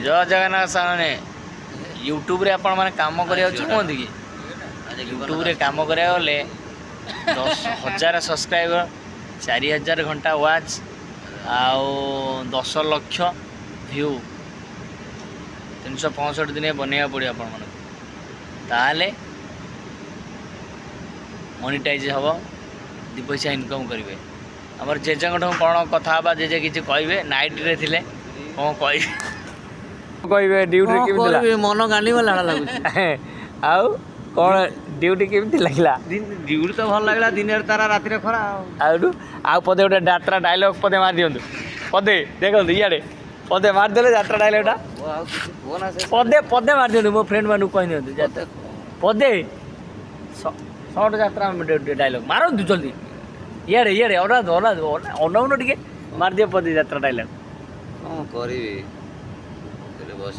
जय जगन्नाथ सामने यूट्यूब रे आपण माने काम करिया चाहते कि यूट्यूब रे काम करिया गले 10,000 सब्सक्राइबर 4,000 घंटा वाच आओ 10 लाख व्यू 365 दिन बनैया पड़े आपण मन ताले मोनिटाइज हम 2 पैसा इनकम करेंगे आमर जेजेठ कौन कथा जेजे किसी कहे नाइट रे थिले कौन कहे ड्यूटी मन गांडी वाला लगुच आउ कौन ड्यूटी केमती लगला ड्यूटी तो भल लगला दिन तारा राति खरा आउ पदे गोटे यात्रा डायलॉग पदे मार दिंतु पदे देखो इे पदे मारदे यात्रा डायलॉगटा पदे पदे मार दिंतु मो फ्रेंड मानू कह दिंतु पदे शॉर्ट यात्रा डायलॉग मारतु जल्दी इे इे अनाउन टे मार दिए पदे यात्रा डायलॉग कौन करी बस